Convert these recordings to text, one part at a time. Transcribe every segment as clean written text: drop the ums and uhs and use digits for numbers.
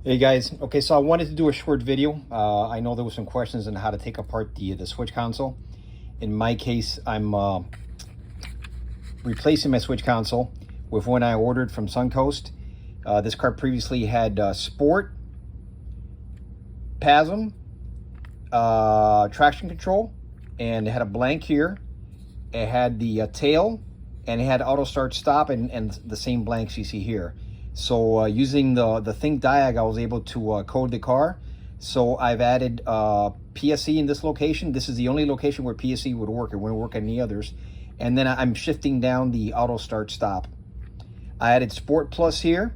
Hey guys, okay, so I wanted to do a short video. I know there was some questions on how to take apart the switch console. In my case, I'm replacing my switch console with one I ordered from Suncoast. This car previously had Sport, PASM, traction control, and it had a blank here. It had the tail, and it had auto start stop, and the same blanks you see here. So using the Think Diag, I was able to code the car. So I've added PSE in this location. This is the only location where PSE would work. It wouldn't work any others. And then I'm shifting down the auto start stop. I added Sport Plus here,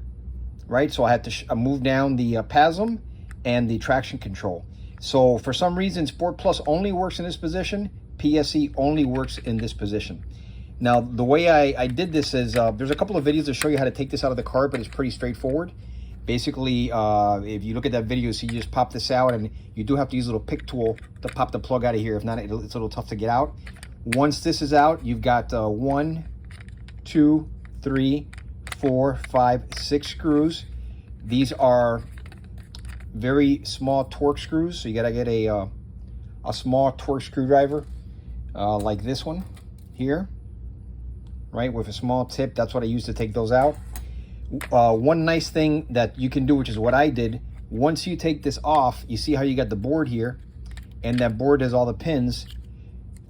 right? So I had to move down the PASM and the traction control. So for some reason, Sport Plus only works in this position. PSE only works in this position. Now, the way I did this is, there's a couple of videos to show you how to take this out of the car, but it's pretty straightforward. Basically, if you look at that video, so you just pop this out, and you do have to use a little pick tool to pop the plug out of here. If not, it's a little tough to get out. Once this is out, you've got 1, 2, 3, 4, 5, 6 screws. These are very small torque screws, so you gotta get a small torque screwdriver like this one here. Right, with a small tip. That's what I use to take those out. One nice thing that you can do, which is what I did, once you take this off, you see how you got the board here, and that board has all the pins.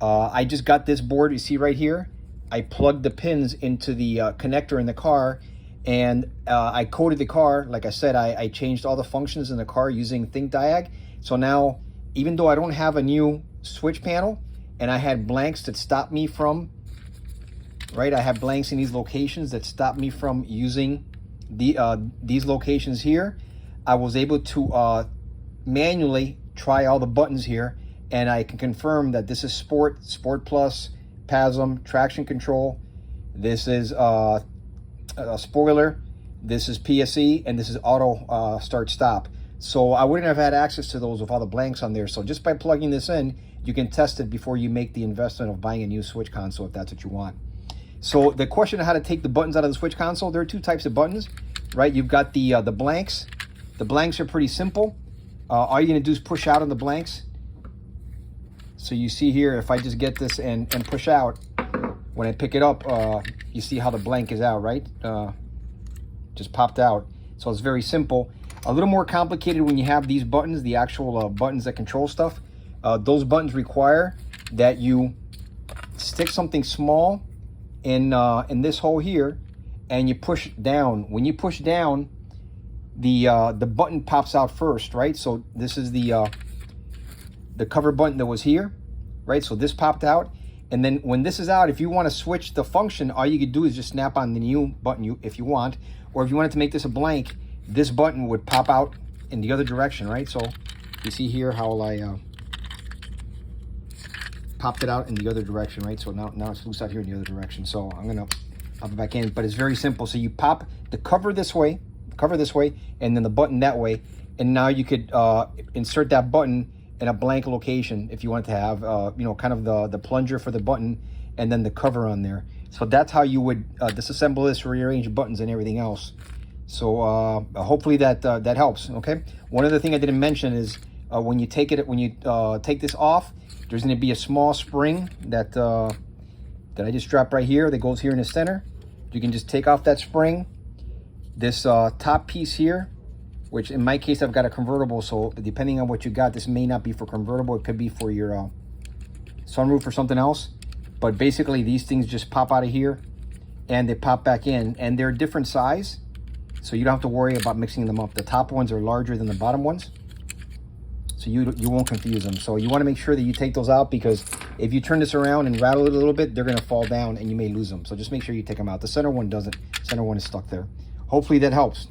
I just got this board, you see right here. I plugged the pins into the connector in the car, and I coded the car. Like I said, I changed all the functions in the car using Think Diag. So now, even though I don't have a new switch panel, and I had blanks that stopped me from right, I have blanks in these locations that stop me from using these locations here. I was able to manually try all the buttons here, and I can confirm that this is Sport Plus, PASM, traction control. This is a spoiler. This is PSE, and this is auto start stop. So I wouldn't have had access to those with all the blanks on there. So just by plugging this in, you can test it before you make the investment of buying a new switch console if that's what you want. So the question of how to take the buttons out of the switch console, there are two types of buttons, right? You've got the blanks. The blanks are pretty simple. All you're gonna do is push out on the blanks. So you see here, if I just get this and push out, when I pick it up, you see how the blank is out, right? Just popped out. So it's very simple. A little more complicated when you have these buttons, the actual buttons that control stuff. Those buttons require that you stick something small in this hole here, and you push down. When you push down, the button pops out first, right? So this is the cover button that was here, right? So this popped out, and then when this is out, if you want to switch the function, all you could do is just snap on the new button if you want, or if you wanted to make this a blank, this button would pop out in the other direction, right? So you see here how I popped it out in the other direction, right? So now it's loose out here in the other direction. So I'm gonna pop it back in, but it's very simple. So you pop the cover this way, and then the button that way, and now you could insert that button in a blank location if you want to have, you know, kind of the plunger for the button and then the cover on there. So that's how you would disassemble this, rearrange buttons and everything else. So hopefully that helps. Okay. One other thing I didn't mention is when you take this off, there's going to be a small spring that I just dropped right here that goes here in the center. You can just take off that spring. This top piece here, which in my case I've got a convertible, so depending on what you got, this may not be for convertible. It could be for your sunroof or something else. But basically these things just pop out of here and they pop back in, and they're different size, so you don't have to worry about mixing them up. The top ones are larger than the bottom ones, so you won't confuse them. So you want to make sure that you take those out, because if you turn this around and rattle it a little bit, they're going to fall down and you may lose them. So just make sure you take them out. The center one doesn't. Center one is stuck there. Hopefully that helps.